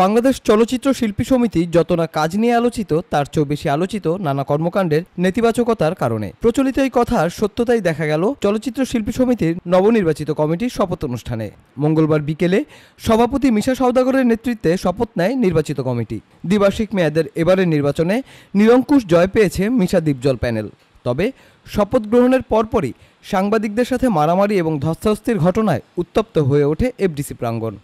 বাংলাদেশ চলচ্চিত্র শিল্পী সমিতি যত না কাজ নিয়ে আলোচিত তার চেয়েও বেশি আলোচিত নানা কর্মকাণ্ডের নেতিবাচকতার কারণে। প্রচলিত এই কথার সত্যতাই দেখা গেল চলচ্চিত্র শিল্পী সমিতির নবনির্বাচিত কমিটির শপথ অনুষ্ঠানে। মঙ্গলবার বিকেলে সভাপতি মিশা সওদাগরের নেতৃত্বে শপথ নেয় নির্বাচিত কমিটি। দ্বিবার্ষিক মেয়াদের এবারের নির্বাচনে নিরঙ্কুশ জয় পেয়েছে মিশা দ্বীপজল প্যানেল। তবে শপথ গ্রহণের পরপরই সাংবাদিকদের সাথে মারামারি এবং ধস্তাধস্তির ঘটনায় উত্তপ্ত হয়ে ওঠে এফডিসি প্রাঙ্গণ।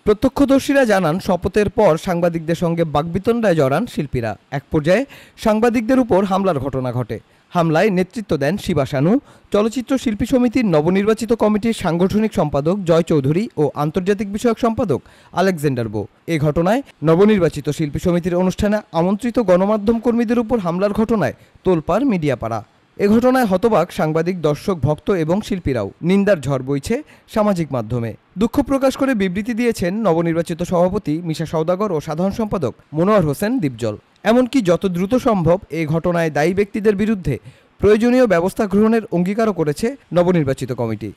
প্রত্যক্ষদর্শীরা জানান, শপথের পর সাংবাদিকদের সঙ্গে বাকবিতণ্ডায় জড়ান শিল্পীরা। এক পর্যায়ে সাংবাদিকদের উপর হামলার ঘটনা ঘটে। হামলায় নেতৃত্ব দেন শিবা শানু, চলচ্চিত্র শিল্পী সমিতির নবনির্বাচিত কমিটির সাংগঠনিক সম্পাদক জয় চৌধুরী ও আন্তর্জাতিক বিষয়ক সম্পাদক আলেকজান্ডার বো। এ ঘটনায় নবনির্বাচিত শিল্পী সমিতির অনুষ্ঠানে আমন্ত্রিত গণমাধ্যম কর্মীদের উপর হামলার ঘটনায় তোলপাড় মিডিয়াপাড়া। এ ঘটনায় হতবাক সাংবাদিক, দর্শক, ভক্ত এবং শিল্পীরাও। নিন্দার ঝড় বইছে সামাজিক মাধ্যমে। দুঃখ প্রকাশ করে বিবৃতি দিয়েছেন নবনির্বাচিত সভাপতি মিশা সওদাগর ও সাধারণ সম্পাদক মনোয়ার হোসেন দ্বীপজল। এমনকি যত দ্রুত সম্ভব এই ঘটনায় দায়ী ব্যক্তিদের বিরুদ্ধে প্রয়োজনীয় ব্যবস্থা গ্রহণের অঙ্গীকারও করেছে নবনির্বাচিত কমিটি।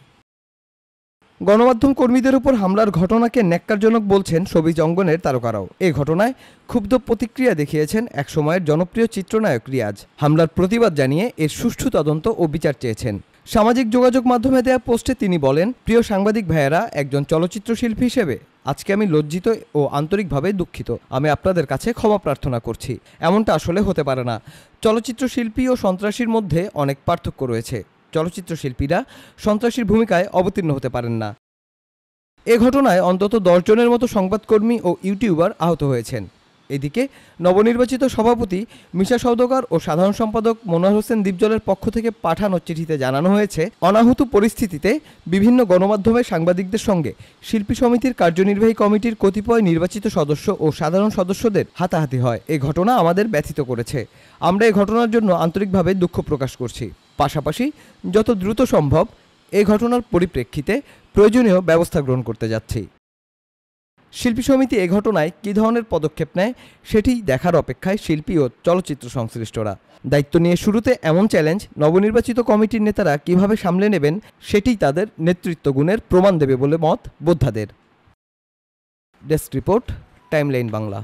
গণমাধ্যম কর্মীদের উপর হামলার ঘটনাকে ন্যাক্কারজনক বলছেন শোবিজ অঙ্গনের তারকারাও। এই ঘটনায় ক্ষুব্ধ প্রতিক্রিয়া দেখিয়েছেন একসময়ের জনপ্রিয় চিত্রনায়ক রিয়াজ। হামলার প্রতিবাদ জানিয়ে এর সুষ্ঠু তদন্ত ও বিচার চেয়েছেন। সামাজিক যোগাযোগ মাধ্যমে দেয়া পোস্টে তিনি বলেন, প্রিয় সাংবাদিক ভাইয়েরা, একজন চলচ্চিত্র শিল্পী হিসেবে আজকে আমি লজ্জিত ও আন্তরিকভাবে দুঃখিত। আমি আপনাদের কাছে ক্ষমা প্রার্থনা করছি। এমনটা আসলে হতে পারে না। চলচ্চিত্র শিল্পী ও সন্ত্রাসীর মধ্যে অনেক পার্থক্য রয়েছে। চলচ্চিত্র শিল্পীরা সন্ত্রাসীর ভূমিকায় অবতীর্ণ হতে পারেন না। এ ঘটনায় অন্তত 10 জনের মতো সংবাদকর্মী ও ইউটিউবার আহত হয়েছেন। এদিকে নবনির্বাচিত সভাপতি মিশা সওদাগর ও সাধারণ সম্পাদক মনোয়ার হোসেন দ্বীপজলের পক্ষ থেকে পাঠানো চিঠিতে জানানো হয়েছে, অনাহুত পরিস্থিতিতে বিভিন্ন গণমাধ্যমের সাংবাদিকদের সঙ্গে শিল্পী সমিতির কার্যনির্বাহী কমিটির কতিপয় নির্বাচিত সদস্য ও সাধারণ সদস্যদের হাতাহাতি হয়। এই ঘটনা আমাদের ব্যথিত করেছে। আমরা এই ঘটনার জন্য আন্তরিকভাবে দুঃখ প্রকাশ করছি। পাশাপাশি যত দ্রুত সম্ভব এই ঘটনার পরিপ্রেক্ষিতে প্রয়োজনীয় ব্যবস্থা গ্রহণ করতে যাচ্ছি। শিল্পী সমিতি এ ঘটনায় কী ধরনের পদক্ষেপ নেয় সেটি দেখার অপেক্ষায় শিল্পী ও চলচ্চিত্র সংশ্লিষ্টরা। দায়িত্ব নিয়ে শুরুতে এমন চ্যালেঞ্জ নবনির্বাচিত কমিটির নেতারা কিভাবে সামলে নেবেন সেটিই তাদের নেতৃত্ব গুণের প্রমাণ দেবে বলে মত বোদ্ধাদের। Desk report, timeline Bangla.